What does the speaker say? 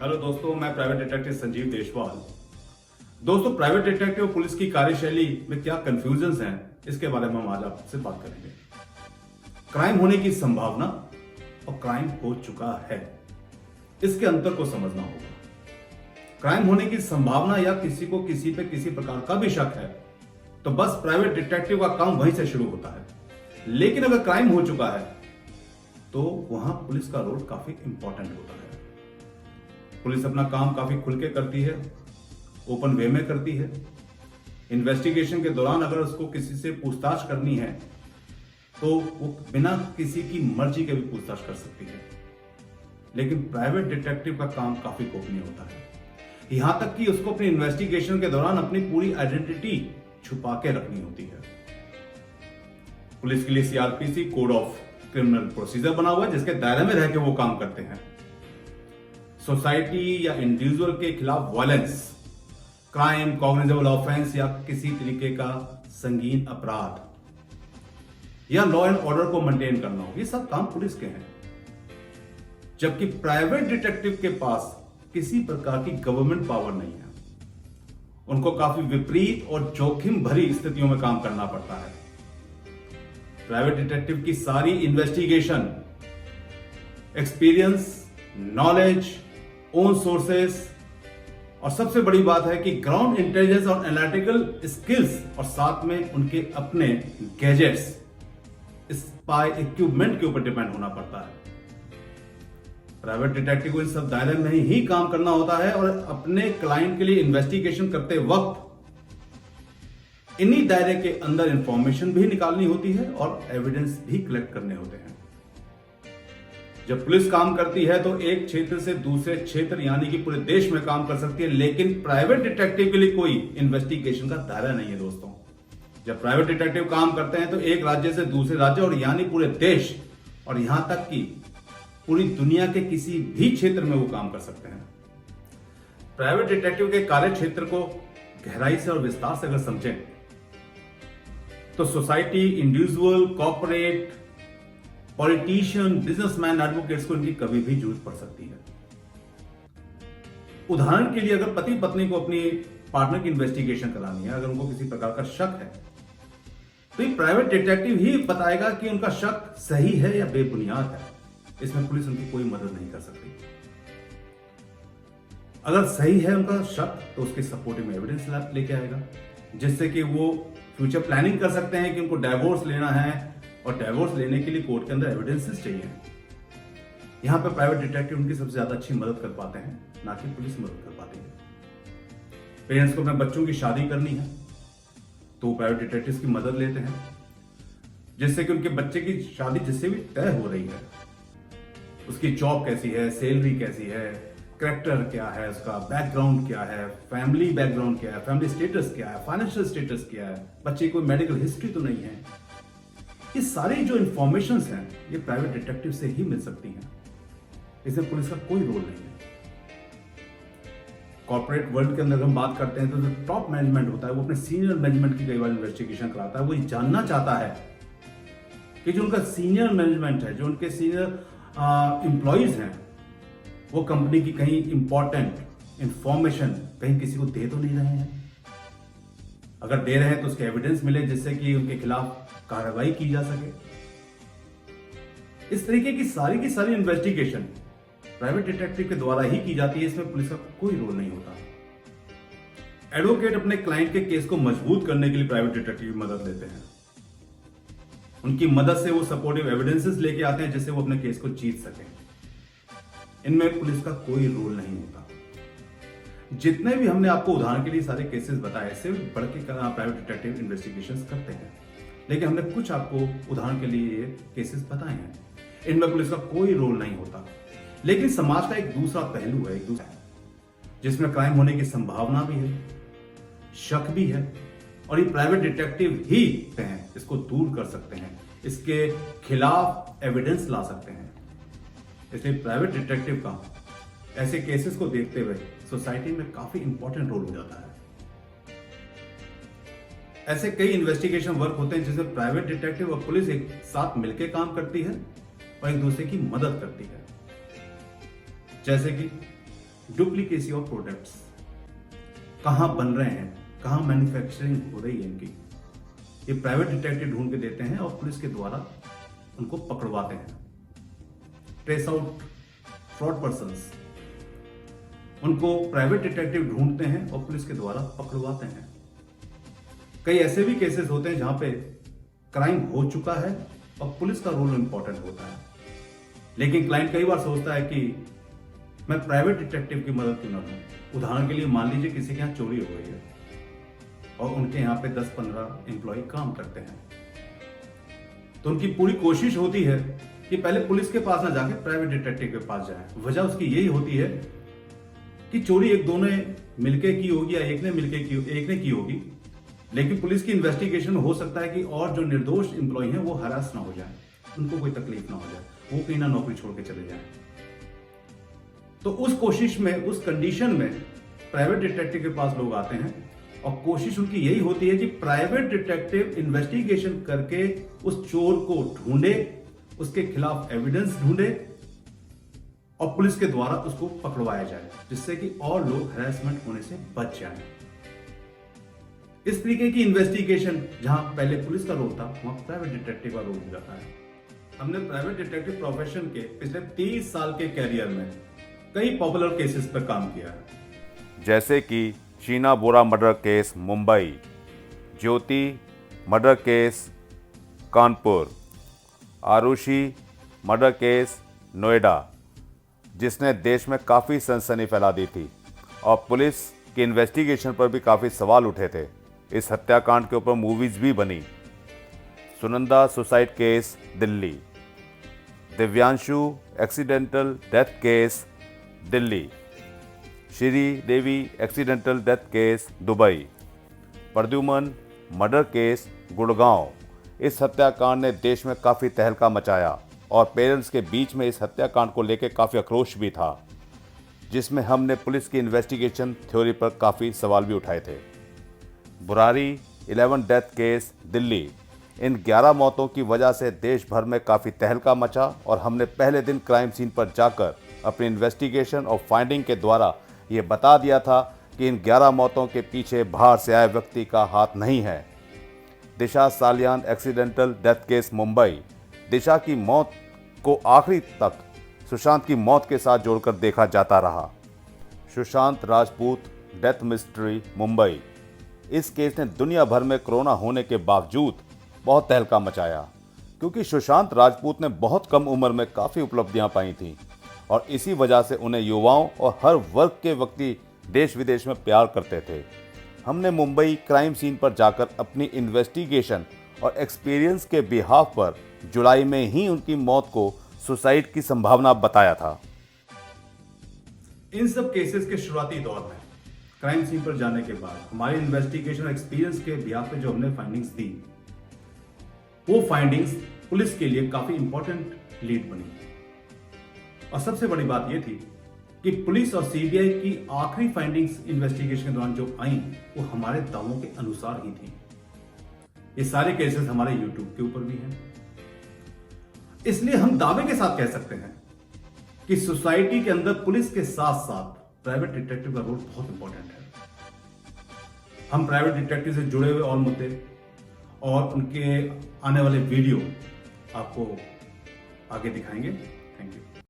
Hello दोस्तों, मैं private detective Sanjeev Deshwal. दोस्तों, प्राइवेट डिटेक्टिव और पुलिस की कार्यशैली में क्या कंफ्यूजन्स हैं, इसके बारे में हम आज आपसे बात करेंगे। क्राइम होने की संभावना और क्राइम हो चुका है, इसके अंतर को समझना होगा। क्राइम होने की संभावना या किसी को किसी पे किसी प्रकार का भी शक है तो बस प्राइवेट डिटेक्टिव का काम वहीं से शुरू होता है। लेकिन अगर क्राइम हो चुका है तो वहां पुलिस का रोल काफी इंपॉर्टेंट होता है। पुलिस अपना काम काफी खुल के करती है, ओपन वे में करती है। इन्वेस्टिगेशन के दौरान अगर उसको किसी से पूछताछ करनी है तो वो बिना किसी की मर्जी के भी पूछताछ कर सकती है। लेकिन प्राइवेट डिटेक्टिव का काम काफी गोपनीय होता है, यहां तक कि उसको अपनी इन्वेस्टिगेशन के दौरान अपनी पूरी आइडेंटिटी छुपा के रखनी होती है। पुलिस के लिए CrPC code of criminal procedure बना हुआ है, जिसके दायरे में रह के वो काम करते हैं। सोसाइटी या इंडिविजुअल के खिलाफ वायलेंस, क्राइम, कॉग्निजेबल ऑफेंस या किसी तरीके का संगीन अपराध या लॉ एंड ऑर्डर को मेंटेन करना हो, ये सब काम पुलिस के हैं। जबकि प्राइवेट डिटेक्टिव के पास किसी प्रकार की गवर्नमेंट पावर नहीं है। उनको काफी विपरीत और जोखिम भरी स्थितियों में काम करना पड़ता है। प्राइवेट डिटेक्टिव की सारी investigation, experience, knowledge, own sources और सबसे बड़ी बात है कि ग्राउंड इंटेलिजेंस और एनालिटिकल स्किल्स और साथ में उनके अपने गैजेट्स, स्पाई इक्विपमेंट के ऊपर डिपेंड होना पड़ता है। प्राइवेट डिटेक्टिव को इन सब दायरे में ही काम करना होता है और अपने क्लाइंट के लिए इन्वेस्टिगेशन करते वक्त इन्हीं दायरे के अंदर इंफॉर्मेशन भी निकालनी होती है और एविडेंस भी कलेक्ट करने होते हैं। जब पुलिस काम करती है तो एक क्षेत्र से दूसरे क्षेत्र यानी कि पूरे देश में काम कर सकती है, लेकिन प्राइवेट डिटेक्टिव के लिए कोई इन्वेस्टिगेशन का दायरा नहीं है। दोस्तों, जब प्राइवेट डिटेक्टिव काम करते हैं तो एक राज्य से दूसरे राज्य और यानी पूरे देश और यहां तक कि पूरी दुनिया के किसी भी क्षेत्र में वो काम कर सकते हैं। प्राइवेट डिटेक्टिव के कार्य क्षेत्र को गहराई से और विस्तार से अगर समझें तो society, individual, corporate, politician, businessman, advocates को इनकी कभी भी जरूरत पड़ सकती है। उदाहरण के लिए अगर पति पत्नी को अपनी पार्टनर की इन्वेस्टिगेशन करानी है, अगर उनको किसी प्रकार का शक है तो ये प्राइवेट डिटेक्टिव ही बताएगा कि उनका शक सही है या बेबुनियाद है। इसमें पुलिस उनकी कोई मदद नहीं कर सकती। अगर सही है उनका शक तो उसके सपोर्टिव एविडेंस लेके आएगा, जिससे कि वो फ्यूचर प्लानिंग कर सकते हैं कि उनको डाइवोर्स लेना है और डाइवोर्स लेने के लिए कोर्ट के अंदर एविडेंसेस चाहिए। यहां पर प्राइवेट डिटेक्टिव उनकी सबसे ज्यादा अच्छी मदद कर पाते हैं, ना कि पुलिस मदद कर पाती है। पेरेंट्स को अपने बच्चों की शादी करनी है तो वो प्राइवेट डिटेक्टिव की मदद लेते हैं, जिससे कि उनके बच्चे की शादी जिससे भी तय हो रही है, उसकी जॉब कैसी है, सैलरी कैसी है, कैरेक्टर क्या है, उसका बैकग्राउंड क्या है, फैमिली बैकग्राउंड क्या है, फैमिली स्टेटस क्या है, फाइनेंशियल स्टेटस क्या है, बच्चे की कोई मेडिकल हिस्ट्री तो नहीं है। ये सारी जो इंफॉर्मेशन हैं ये प्राइवेट डिटेक्टिव से ही मिल सकती हैं। इसमें पुलिस का कोई रोल नहीं है। कॉर्पोरेट वर्ल्ड के अंदर हम बात करते हैं तो जो टॉप मैनेजमेंट होता है वो अपने सीनियर मैनेजमेंट की कई बार इन्वेस्टिगेशन कराता है। वो ये जानना चाहता है कि जो उनका सीनियर मैनेजमेंट है, जो उनके सीनियर एम्प्लॉइज हैं, वो कंपनी की कहीं इंपॉर्टेंट इंफॉर्मेशन कहीं किसी को दे तो नहीं रहे हैं। अगर दे रहे हैं तो उसके एविडेंस मिले, जिससे कि उनके खिलाफ कार्रवाई की जा सके। इस तरीके की सारी इन्वेस्टिगेशन प्राइवेट डिटेक्टिव के द्वारा ही की जाती है। इसमें पुलिस का कोई रोल नहीं होता। एडवोकेट अपने क्लाइंट के केस को मजबूत करने के लिए प्राइवेट डिटेक्टिव की मदद लेते हैं। उनकी मदद से वो सपोर्टिव एविडेंसेस लेके आते हैं, जिससे वो अपने केस को जीत सकें। इनमें पुलिस का कोई रोल नहीं होता। जितने भी हमने आपको उदाहरण के लिए सारे केसेस बताए, इससे बढ़ के प्राइवेट डिटेक्टिव इन्वेस्टिगेशंस करते हैं, लेकिन हमने कुछ आपको उदाहरण के लिए केसेस बताए हैं। इनमें पुलिस का कोई रोल नहीं होता। लेकिन समाज का एक दूसरा पहलू है, जिसमें क्राइम होने की संभावना भी है, शक भी है, और ये प्राइवेट डिटेक्टिव ही हैं इसको दूर कर सकते हैं, इसके खिलाफ एविडेंस ला सकते हैं। इसलिए प्राइवेट डिटेक्टिव का ऐसे केसेस को देखते हुए सोसाइटी में काफी इंपॉर्टेंट रोल हो जाता है। ऐसे कई इन्वेस्टिगेशन वर्क होते हैं जिसमें प्राइवेट डिटेक्टिव और पुलिस एक साथ मिलकर काम करती है और एक दूसरे की मदद करती है। जैसे कि डुप्लीकेसी ऑफ प्रोडक्ट्स, कहां बन रहे हैं, कहां मैन्युफैक्चरिंग हो रही है इनकी, ये प्राइवेट डिटेक्टिव ढूंढ के देते हैं और पुलिस के द्वारा उनको पकड़वाते हैं। ट्रेस आउट फ्रॉड पर्संस, उनको प्राइवेट डिटेक्टिव ढूंढते हैं और पुलिस के द्वारा पकड़वाते हैं। कई ऐसे भी केसेस होते हैं जहां पे क्राइम हो चुका है और पुलिस का रोल इंपॉर्टेंट होता है, लेकिन क्लाइंट कई बार सोचता है कि मैं प्राइवेट डिटेक्टिव की मदद क्यों ना लूं। उदाहरण के लिए मान लीजिए किसी के यहां चोरी हो गई है और उनके यहां पे 10-15 एम्प्लॉय काम करते हैं, तो उनकी पूरी कोशिश होती है कि पहले पुलिस के पास ना जाके प्राइवेट डिटेक्टिव के पास जाए। वजह उसकी यही होती है कि चोरी एक दो ने मिलके की होगी या एक ने की होगी, लेकिन पुलिस की इन्वेस्टिगेशन में हो सकता है कि और जो निर्दोष एम्प्लॉय हैं वो हरास ना हो जाए, उनको कोई तकलीफ ना हो जाए, वो कहीं ना नौकरी छोड़ के चले जाएं। तो उस कोशिश में, उस कंडीशन में प्राइवेट डिटेक्टिव के पास लोग आते हैं और कोशिश उनकी यही होती है कि प्राइवेट डिटेक्टिव इन्वेस्टिगेशन करके उस चोर को ढूंढे, उसके खिलाफ एविडेंस ढूंढे और पुलिस के द्वारा उसको पकड़वाया जाए, जिससे कि और लोग हैरेसमेंट होने से बच जाएं। इस तरीके की इन्वेस्टिगेशन जहां पहले पुलिस का रोल था, वहां प्राइवेट डिटेक्टिव का रोल हो जाता है। हमने प्राइवेट डिटेक्टिव प्रोफेशन के पिछले 30 साल के कैरियर में कई पॉपुलर केसेस पर काम किया है, जैसे कि Sheena Bora murder case Mumbai, Jyoti murder case Kanpur, Aarushi murder case Noida, जिसने देश में काफ़ी सनसनी फैला दी थी और पुलिस की इन्वेस्टिगेशन पर भी काफ़ी सवाल उठे थे। इस हत्याकांड के ऊपर मूवीज भी बनी। Sunanda suicide case Delhi, Divyanshu accidental death case Delhi, Sridevi accidental death case Dubai, Pradyuman murder case Gurgaon. इस हत्याकांड ने देश में काफ़ी तहलका मचाया और पेरेंट्स के बीच में इस हत्याकांड को लेकर काफ़ी आक्रोश भी था, जिसमें हमने पुलिस की इन्वेस्टिगेशन थ्योरी पर काफ़ी सवाल भी उठाए थे। बुरारी 11 डेथ केस दिल्ली, इन 11 मौतों की वजह से देश भर में काफ़ी तहलका मचा और हमने पहले दिन क्राइम सीन पर जाकर अपनी इन्वेस्टिगेशन और फाइंडिंग के द्वारा ये बता दिया था कि इन 11 मौतों के पीछे बाहर से आए व्यक्ति का हाथ नहीं है। Disha Salian accidental death case Mumbai, Disha की मौत को आखिरी तक सुशांत की मौत के साथ जोड़कर देखा जाता रहा। सुशांत राजपूत डेथ मिस्ट्री मुंबई, इस केस ने दुनिया भर में कोरोना होने के बावजूद बहुत तहलका मचाया, क्योंकि सुशांत राजपूत ने बहुत कम उम्र में काफ़ी उपलब्धियां पाई थीं और इसी वजह से उन्हें युवाओं और हर वर्ग के व्यक्ति देश विदेश में प्यार करते थे। हमने मुंबई क्राइम सीन पर जाकर अपनी इन्वेस्टिगेशन और एक्सपीरियंस के बिहाफ पर जुलाई में ही उनकी मौत को सुसाइड की संभावना बताया था। इन सब केसेस के शुरुआती दौर में क्राइम सीन पर जाने के बाद हमारी इन्वेस्टिगेशन एक्सपीरियंस के बिहाफ पे जो हमने फाइंडिंग्स दी, वो फाइंडिंग्स पुलिस के लिए काफी इंपॉर्टेंट लीड बनी। और सबसे बड़ी बात यह थी कि पुलिस और सीबीआई की आखिरी फाइंडिंग्स इन्वेस्टिगेशन के दौरान जो आई, वो हमारे दावों के अनुसार ही थी। ये सारे केसेस हमारे यूट्यूब के ऊपर भी हैं, इसलिए हम दावे के साथ कह सकते हैं कि सोसाइटी के अंदर पुलिस के साथ साथ प्राइवेट डिटेक्टिव का रोल बहुत इंपॉर्टेंट है। हम प्राइवेट डिटेक्टिव से जुड़े हुए और मुद्दे और उनके आने वाले वीडियो आपको आगे दिखाएंगे।